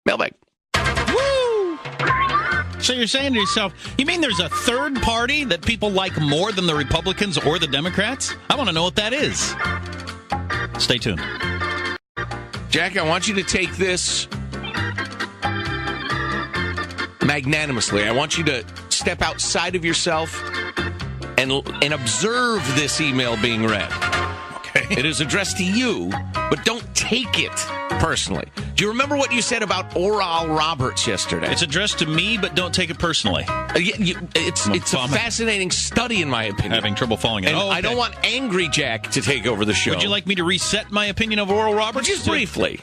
Mailbag. Woo! So you're saying to yourself, you mean there's a third party that people like more than the Republicans or the Democrats? I want to know what that is. Stay tuned. Jack, I want you to take this magnanimously. I want you to step outside of yourself and observe this email being read. Okay. It is addressed to you, but don't take it personally. Do you remember what you said about Oral Roberts yesterday? It's addressed to me, but don't take it personally. It's a fascinating study, in my opinion. Having trouble following it. And I don't want Angry Jack to take over the show. Would you like me to reset my opinion of Oral Roberts? Just briefly,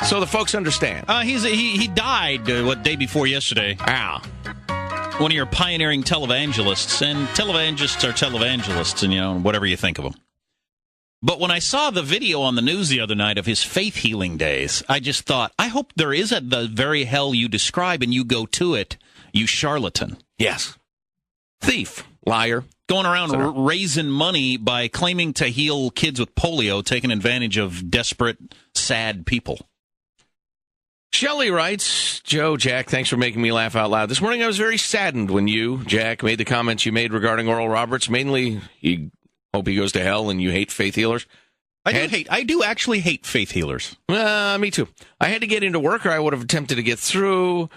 so the folks understand. He died, day before yesterday. Ah. One of your pioneering televangelists, and televangelists are televangelists, and whatever you think of them. But when I saw the video on the news the other night of his faith healing days, I just thought, I hope there is the very hell you describe and you go to it, you charlatan. Yes. Thief, liar. Going around raising money by claiming to heal kids with polio, taking advantage of desperate, sad people. Shelley writes, Joe, Jack, thanks for making me laugh out loud. This morning I was very saddened when you, Jack, made the comments you made regarding Oral Roberts. Mainly, you hope he goes to hell and you hate faith healers. I do actually hate faith healers. Me too. I had to get into work or I would have attempted to get through.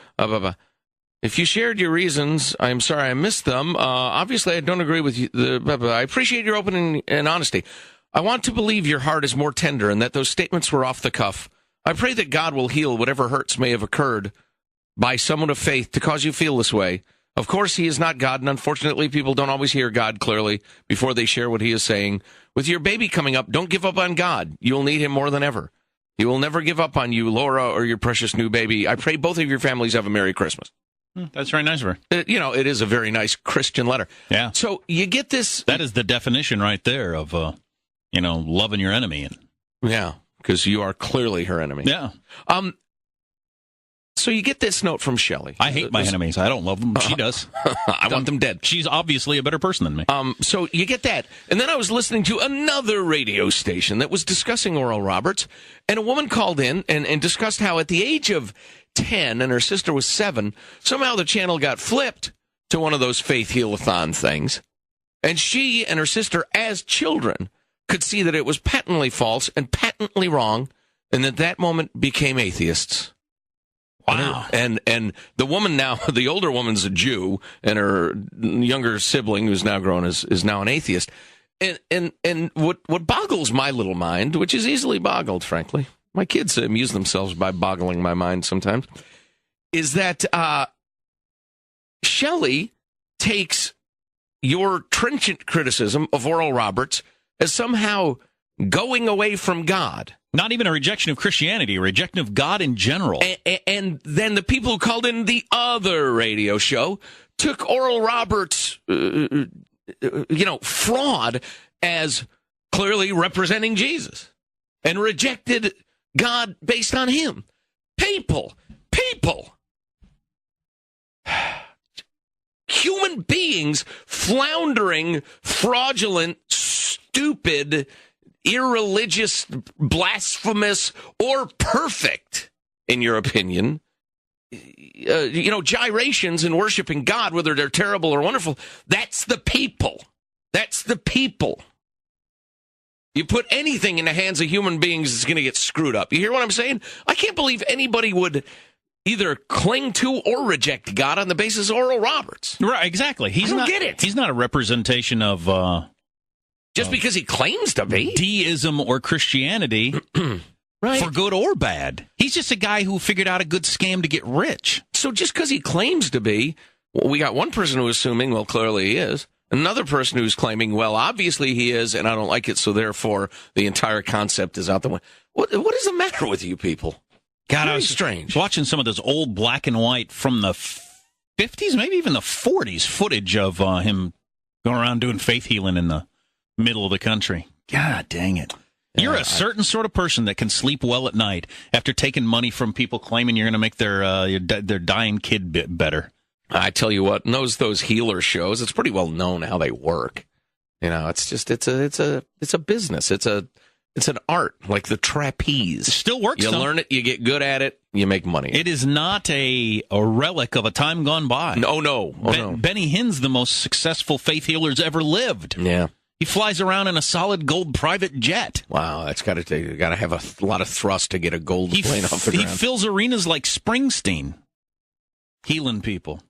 If you shared your reasons, I'm sorry I missed them. Obviously, I don't agree with you. I appreciate your open and honesty. I want to believe your heart is more tender and that those statements were off the cuff. I pray that God will heal whatever hurts may have occurred by someone of faith to cause you feel this way. Of course, he is not God, and unfortunately, people don't always hear God clearly before they share what he is saying. With your baby coming up, don't give up on God. You will need him more than ever. He will never give up on you, Laura, or your precious new baby. I pray both of your families have a Merry Christmas. That's very nice of her. It is a very nice Christian letter. Yeah. So you get this. That is the definition right there of, loving your enemy. Yeah, because you are clearly her enemy. Yeah. So you get this note from Shelley. I hate my enemies. I don't love them. She does. I want them dead. She's obviously a better person than me. So you get that. And then I was listening to another radio station that was discussing Oral Roberts, and a woman called in and discussed how at the age of 10 and her sister was 7, somehow the channel got flipped to one of those faith heal-a-thon things. And she and her sister, as children, could see that it was patently false and patently wrong, and at that moment became atheists. Wow. And the woman now, the older woman's a Jew, and her younger sibling, who's now grown, is now an atheist. And what boggles my little mind, which is easily boggled, frankly, my kids amuse themselves by boggling my mind sometimes, is that Shelley takes your trenchant criticism of Oral Roberts as somehow going away from God. Not even a rejection of Christianity, a rejection of God in general. And then the people who called in the other radio show took Oral Roberts, fraud as clearly representing Jesus and rejected God based on him. People. Human beings floundering, fraudulent, stupid, irreligious, blasphemous, or perfect, in your opinion, gyrations in worshiping God, whether they're terrible or wonderful, that's the people. That's the people. You put anything in the hands of human beings, it's going to get screwed up. You hear what I'm saying? I can't believe anybody would either cling to or reject God on the basis of Oral Roberts. Right, exactly. I don't get it. He's not a representation of... just because he claims to be. Deism or Christianity, right? For good or bad. He's just a guy who figured out a good scam to get rich. So just because he claims to be, we got one person who's assuming, well, clearly he is. Another person who's claiming, well, obviously he is, and I don't like it, so therefore the entire concept is out the window. What is the matter with you people? God, Very I was strange. Watching some of this old black and white from the 50s, maybe even the 40s footage of him going around doing faith healing in the middle of the country. God dang it. You're a certain sort of person that can sleep well at night after taking money from people claiming you're going to make their dying kid better. I tell you what, those healer shows, it's pretty well known how they work. It's just it's a business. It's a It's an art, like the trapeze. It still works. You learn it, you get good at it, you make money. It is not a relic of a time gone by. No. Benny Hinn's the most successful faith healer's ever lived. Yeah. He flies around in a solid gold private jet. Wow, that's got to have a lot of thrust to get a gold plane off the ground. He fills arenas like Springsteen, healing people.